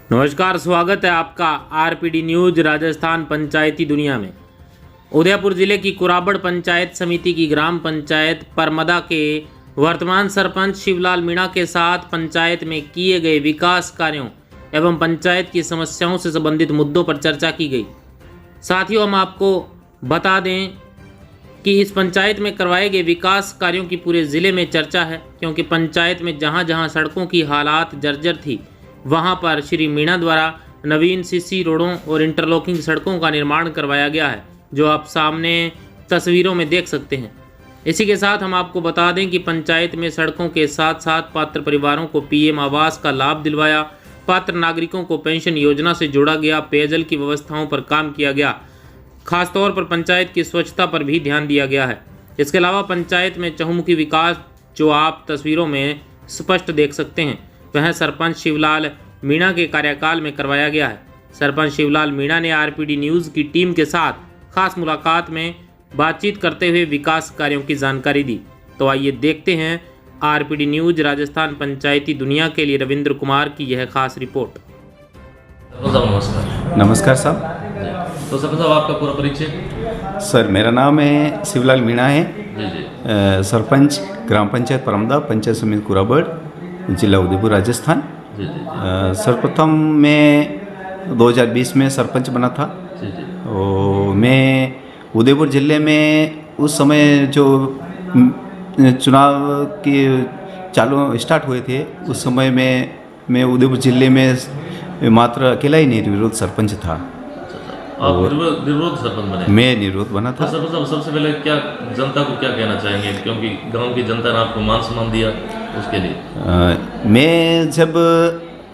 नमस्कार, स्वागत है आपका आरपीडी न्यूज राजस्थान पंचायती दुनिया में। उदयपुर जिले की कुराबड़ पंचायत समिति की ग्राम पंचायत परमदा के वर्तमान सरपंच शिवलाल मीणा के साथ पंचायत में किए गए विकास कार्यों एवं पंचायत की समस्याओं से संबंधित मुद्दों पर चर्चा की गई। साथियों, हम आपको बता दें कि इस पंचायत में करवाए गए विकास कार्यों की पूरे ज़िले में चर्चा है, क्योंकि पंचायत में जहां जहां सड़कों की हालात जर्जर थी वहां पर श्री मीणा द्वारा नवीन सीसी रोडों और इंटरलॉकिंग सड़कों का निर्माण करवाया गया है, जो आप सामने तस्वीरों में देख सकते हैं। इसी के साथ हम आपको बता दें कि पंचायत में सड़कों के साथ साथ पात्र परिवारों को पीएम आवास का लाभ दिलवाया, पात्र नागरिकों को पेंशन योजना से जोड़ा गया, पेयजल की व्यवस्थाओं पर काम किया गया, खासतौर पर पंचायत की स्वच्छता पर भी ध्यान दिया गया है। इसके अलावा पंचायत में चहुमुखी विकास, जो आप तस्वीरों में स्पष्ट देख सकते हैं, वह सरपंच शिवलाल मीणा के कार्यकाल में करवाया गया है। सरपंच शिवलाल मीणा ने आरपीडी न्यूज़ की टीम के साथ खास मुलाकात में बातचीत करते हुए विकास कार्यों की जानकारी दी। तो आइए देखते हैं आरपीडी न्यूज़ राजस्थान पंचायती दुनिया के लिए रविंद्र कुमार की यह खास रिपोर्ट। नमस्कार साहब। तो सरपंच साहब, आपका पूरा परिचय? सर, मेरा नाम है शिवलाल मीणा है। जी। सरपंच ग्राम पंचायत परमदा, पंचायत समिति कुराबड़, जिला उदयपुर, राजस्थान। जी। सर्वप्रथम मैं 2020 में सरपंच बना था। जी। और मैं उदयपुर ज़िले में उस समय जो चुनाव के चालू स्टार्ट हुए थे, उस समय में मैं उदयपुर ज़िले में मात्र अकेला ही निर्विरोध सरपंच था। आप निर्विरोध सरपंच बने? मैं निर्विरोध बना था। तो सरपंच साहब, सबसे पहले क्या जनता को क्या कहना चाहेंगे, क्योंकि गांव की जनता ने आपको मान सम्मान दिया, उसके लिए? मैं जब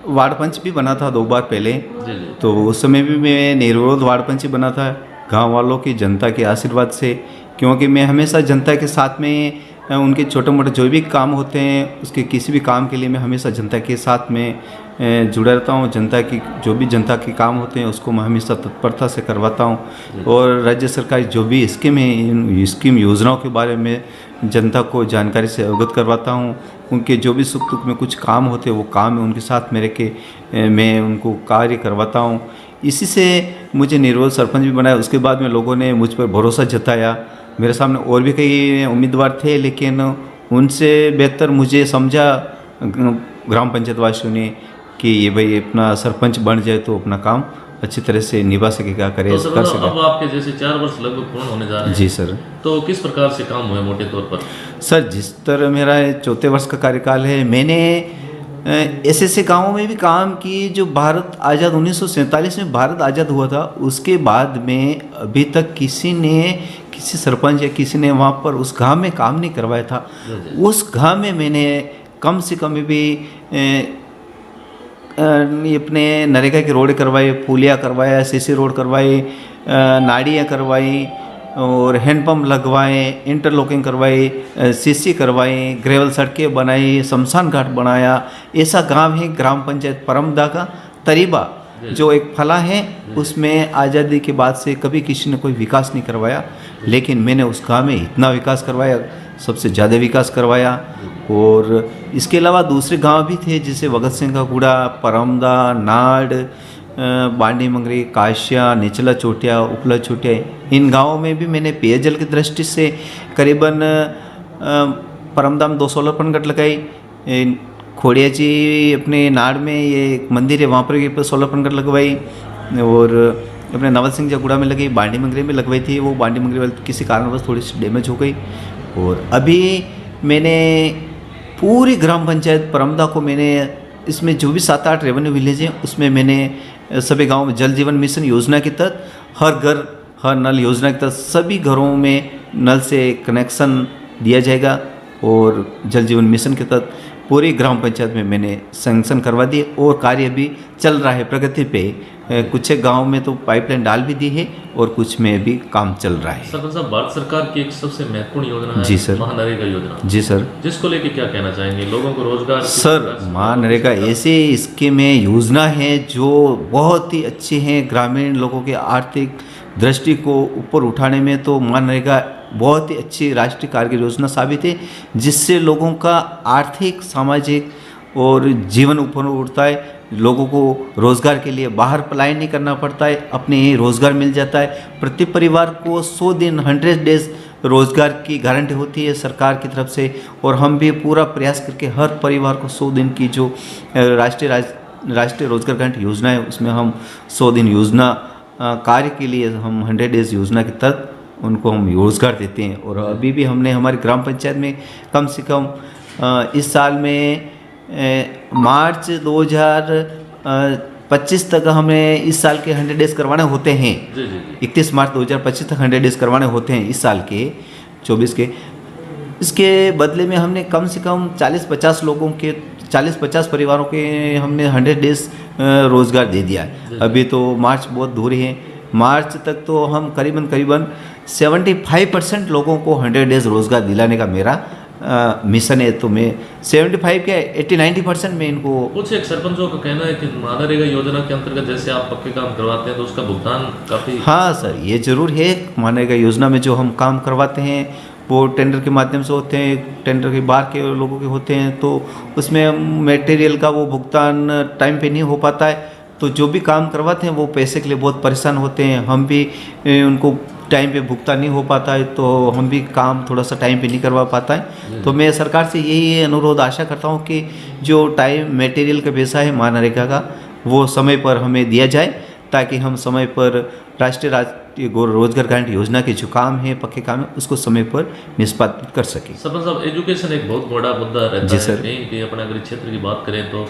वार्ड पंच भी बना था 2 बार पहले, जी। तो उस समय भी मैं निर्विरोध वार्ड पंच ही बना था, गांव वालों की, जनता के आशीर्वाद से। क्योंकि मैं हमेशा जनता के साथ में उनके छोटे मोटे जो भी काम होते हैं, उसके किसी भी काम के लिए मैं हमेशा जनता के साथ में जुड़ा रहता हूँ। जनता की जो भी जनता के काम होते हैं उसको मैं हमेशा तत्परता से करवाता हूँ। और राज्य सरकार जो भी स्कीम है, स्कीम योजनाओं के बारे में जनता को जानकारी से अवगत करवाता हूँ। उनके जो भी सुख दुख में कुछ काम होते हैं, वो काम है उनके साथ में रह के मैं उनको कार्य करवाता हूँ। इसी से मुझे निर्विरोध सरपंच भी बनाया। उसके बाद में लोगों ने मुझ पर भरोसा जताया। मेरे सामने और भी कई उम्मीदवार थे, लेकिन उनसे बेहतर मुझे समझा ग्राम पंचायत वासियों ने कि ये भाई अपना सरपंच बन जाए तो अपना काम अच्छी तरह से निभा सकेगा, करे तो कर सर, अब सकेगा। आपके जैसे 4 वर्ष लगभग पूर्ण होने जा रहे हैं। जी सर। तो किस प्रकार से काम हुए मोटे तौर पर? सर, जिस तरह मेरा 4थे वर्ष का कार्यकाल है, मैंने ऐसे गाँवों में भी काम की जो भारत आज़ाद 1947 में भारत आज़ाद हुआ था, उसके बाद में अभी तक किसी सरपंच या किसी ने वहाँ पर उस गांव में काम नहीं करवाया था। उस गांव में मैंने कम से कम भी अपने नरेगा की रोड करवाए, पुलिया करवाया, सीसी रोड करवाई, नाड़ियाँ करवाई और हैंडपम्प लगवाए, इंटरलॉकिंग करवाई, सीसी करवाई, ग्रेवल सड़कें बनाई, शमशान घाट बनाया। ऐसा गांव है ग्राम पंचायत परमदा का तरीबा, जो एक फला है। उसमें आज़ादी के बाद से कभी किसी ने कोई विकास नहीं करवाया, लेकिन मैंने उस गांव में इतना विकास करवाया, सबसे ज़्यादा विकास करवाया। और इसके अलावा दूसरे गांव भी थे, जैसे भगत सिंह का गुड़ा, परमदा, नाड़, बांडी मंगरी, काशिया, निचला चोटिया, उपला चोटिया, इन गांवों में भी मैंने पेयजल की दृष्टि से करीबन परमदा में 2 सोलर पंप लगाई। खोड़िया जी अपने नाड़ में ये एक मंदिर है, वहाँ पर सोलर पंप लगवाई। और अपने नवल सिंह जगुड़ा में लगी, बांडी मंगरी में लगवाई थी। वो बांडी मंगरी वाली किसी कारणवश थोड़ी सी डैमेज हो गई। और अभी मैंने पूरी ग्राम पंचायत परमदा को, मैंने इसमें जो भी 7-8 रेवेन्यू विलेज हैं, उसमें मैंने सभी गाँव में जल जीवन मिशन योजना के तहत हर घर हर नल योजना के तहत सभी घरों में नल से कनेक्शन दिया जाएगा। और जल जीवन मिशन के तहत पूरी ग्राम पंचायत में मैंने सैंक्शन करवा दिए और कार्य भी चल रहा है, प्रगति पे। कुछ गांव में तो पाइपलाइन डाल भी दी है और कुछ में भी काम चल रहा है। सरपंच साहब, भारत सरकार की एक सबसे महत्वपूर्ण योजना है, जी सर, महानरेगा योजना। जी सर। जिसको लेके क्या कहना चाहेंगे, लोगों को रोजगार? सर, महानरेगा ऐसे स्कीम है, योजना है जो बहुत ही अच्छी है। ग्रामीण लोगों के आर्थिक दृष्टि को ऊपर उठाने में तो मनरेगा बहुत ही अच्छी राष्ट्रीय कार्य योजना साबित है, जिससे लोगों का आर्थिक, सामाजिक और जीवन ऊपर उठता है। लोगों को रोज़गार के लिए बाहर पलायन नहीं करना पड़ता है, अपने ही रोज़गार मिल जाता है। प्रति परिवार को 100 दिन 100 डेज रोज़गार की गारंटी होती है सरकार की तरफ से, और हम भी पूरा प्रयास करके हर परिवार को 100 दिन की जो राष्ट्रीय रोज़गार गारंटी योजना है उसमें हम 100 दिन योजना कार्य के लिए हम 100 डेज योजना के तहत उनको हम रोज़गार देते हैं। और अभी भी हमने हमारी ग्राम पंचायत में कम से कम इस साल में मार्च 2025 तक हमें इस साल के 100 डेज करवाने होते हैं। 31 मार्च 2025 तक 100 डेज करवाने होते हैं इस साल के 24 के। इसके बदले में हमने कम से कम 40-50 लोगों के 40-50 परिवारों के हमने 100 डेज रोज़गार दे दिया है। अभी तो मार्च बहुत दूर है, मार्च तक तो हम करीबन 75% लोगों को 100 डेज रोज़गार दिलाने का मेरा मिशन है। तो मैं 75 के 80-90% में इनको कुछ एक सरपंचों का कहना है कि मनरेगा योजना के अंतर्गत जैसे आप पक्के काम करवाते हैं तो उसका भुगतान काफ़ी। हाँ सर, ये ज़रूर है। मनरेगा योजना में जो हम काम करवाते हैं वो टेंडर के माध्यम से होते हैं, टेंडर के बाहर के लोगों के होते हैं, तो उसमें मटेरियल का वो भुगतान टाइम पे नहीं हो पाता है। तो जो भी काम करवाते हैं वो पैसे के लिए बहुत परेशान होते हैं, हम भी उनको टाइम पे भुगतान नहीं हो पाता है, तो हम भी काम थोड़ा सा टाइम पे नहीं करवा पाता है। तो मैं सरकार से यही अनुरोध आशा करता हूँ कि जो टाइम मटेरियल का पैसा है मनरेगा का वो समय पर हमें दिया जाए, ताकि हम समय पर राष्ट्रीय रोजगार गारंटी योजना के जो काम है, पक्के काम है, उसको समय पर निष्पादित कर सकें। सरपंच साहब, एजुकेशन एक बहुत बड़ा मुद्दा रहता जी है सर। कहीं कि अपने अगर क्षेत्र की बात करें तो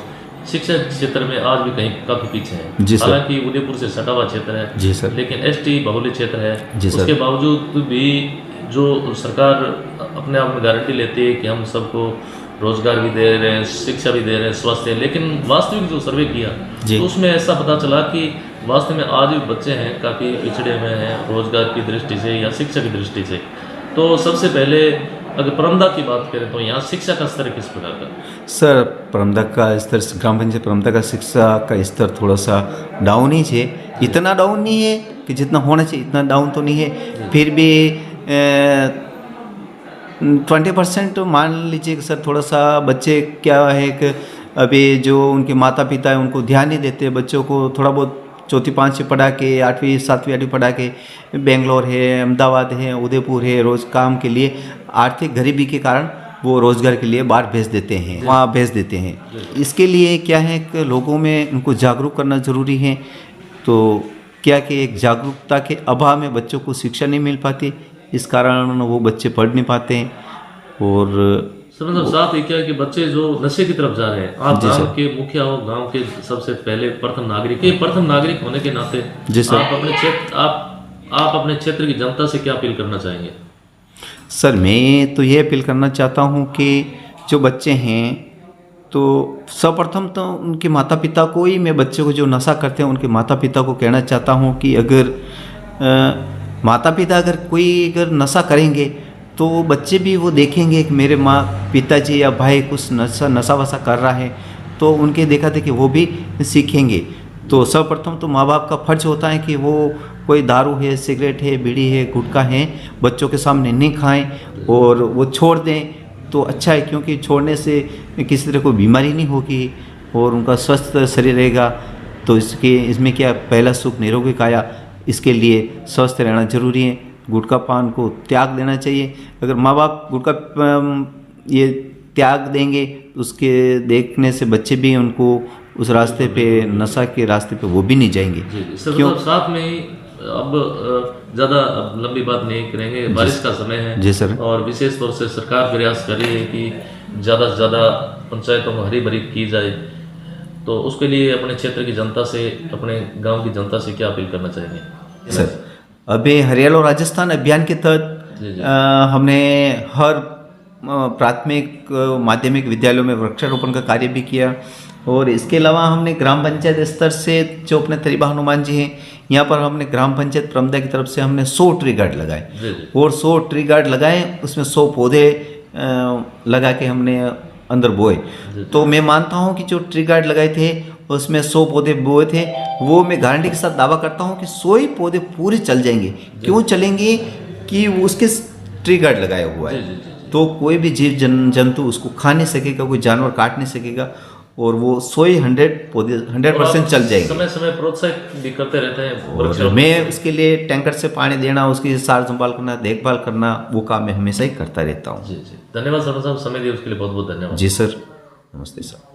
शिक्षा क्षेत्र में आज भी कहीं काफ़ी पीछे है। जी सर। हालांकि उदयपुर से सटा हुआ क्षेत्र है जी सर। लेकिन एसटी बहुल्य क्षेत्र है। जी सर। उसके बावजूद भी जो सरकार अपने आप में गारंटी लेती है कि हम सबको रोजगार भी दे रहे हैं, शिक्षा भी दे रहे हैं, स्वास्थ्य, लेकिन वास्तविक जो सर्वे किया तो उसमें ऐसा पता चला कि वास्तव में आज भी बच्चे हैं काफ़ी पिछड़े हुए हैं रोजगार की दृष्टि से या शिक्षा की दृष्टि से। तो सबसे पहले अगर परमदा की बात करें तो यहाँ शिक्षा का स्तर किस प्रकार का? सर, परमदा का स्तर, ग्राम पंचायत परमदा का शिक्षा का स्तर थोड़ा सा डाउन ही है। इतना डाउन नहीं है कि जितना होना चाहिए, इतना डाउन तो नहीं है, फिर भी 20% मान लीजिए कि सर थोड़ा सा बच्चे क्या है कि अभी जो उनके माता पिता है उनको ध्यान नहीं देते, बच्चों को थोड़ा बहुत 4th-5वीं पढ़ा के 8वीं 7वीं 8वीं पढ़ा के बेंगलोर है, अहमदाबाद है, उदयपुर है, रोज़ काम के लिए आर्थिक गरीबी के कारण वो रोज़गार के लिए बाहर भेज देते हैं, वहाँ भेज देते हैं। इसके लिए क्या है कि लोगों में उनको जागरूक करना ज़रूरी है। तो क्या कि एक जागरूकता के अभाव में बच्चों को शिक्षा नहीं मिल पाती, इस कारण वो बच्चे पढ़ नहीं पाते हैं। और मतलब साथ ही क्या है कि बच्चे जो नशे की तरफ जा रहे हैं, आप गांव के मुखिया हो, गांव के सबसे पहले प्रथम नागरिक, ये प्रथम नागरिक होने के नाते आप अपने क्षेत्र की जनता से क्या अपील करना चाहेंगे? सर, मैं तो ये अपील करना चाहता हूँ कि जो बच्चे हैं तो सर्वप्रथम तो उनके माता पिता को ही, मैं बच्चे को जो नशा करते हैं उनके माता पिता को कहना चाहता हूँ कि अगर माता पिता अगर नशा करेंगे तो बच्चे भी वो देखेंगे कि मेरे माँ पिताजी या भाई कुछ नशा वशा कर रहा है, तो उनके देखा थे कि वो भी सीखेंगे। तो सर्वप्रथम तो माँ बाप का फर्ज होता है कि वो कोई दारू है, सिगरेट है, बीड़ी है, गुटखा है, बच्चों के सामने नहीं खाएं और वो छोड़ दें तो अच्छा है, क्योंकि छोड़ने से किसी तरह कोई बीमारी नहीं होगी और उनका स्वस्थ शरीर रहेगा। तो इसमें क्या, पहला सुख निरोगी काया, इसके लिए स्वस्थ रहना जरूरी है। गुटखा पान को त्याग देना चाहिए। अगर माँ बाप गुटखा ये त्याग देंगे उसके देखने से बच्चे भी उनको उस रास्ते पे, नशा के रास्ते पे वो भी नहीं जाएंगे। क्यों? साथ में ही अब ज़्यादा लंबी बात नहीं करेंगे, बारिश का समय है जी सर, और विशेष तौर से सरकार प्रयास कर रही है कि ज़्यादा से ज़्यादा पंचायतों को हरी भरी की जाए। तो उसके लिए अपने क्षेत्र की जनता से, अपने गांव की जनता से क्या अपील करना चाहेंगे? सर, अभी हरियाणा और राजस्थान अभियान के तहत हमने हर प्राथमिक माध्यमिक विद्यालयों में वृक्षारोपण का कार्य भी किया, और इसके अलावा हमने ग्राम पंचायत स्तर से जो अपने तरीबा हनुमान जी हैं, यहाँ पर हमने ग्राम पंचायत प्रमदा की तरफ से हमने 100 ट्री गार्ड लगाए और 100 ट्री गार्ड लगाए, उसमें 100 पौधे लगा के हमने अंदर बोए। तो मैं मानता हूँ कि जो ट्री गार्ड लगाए थे उसमें 100 पौधे बोए थे, वो मैं गारंटी के साथ दावा करता हूँ कि 100 ही पौधे पूरे चल जाएंगे। क्यों चलेंगे? कि उसके ट्री गार्ड लगाया हुआ है, तो कोई भी जीव जंतु उसको खा नहीं सकेगा, कोई जानवर काट नहीं सकेगा। और वो 100% चल जाएगी। समय समय प्रोत्साहित भी करते रहते हैं और वृक्षारोपण। मैं उसके लिए टैंकर से पानी देना, उसकी सार संभाल करना, देखभाल करना, वो काम मैं हमेशा ही करता रहता हूँ। जी जी, धन्यवाद सरपंच साहब, समय दिए उसके लिए बहुत बहुत धन्यवाद। जी सर, नमस्ते सर।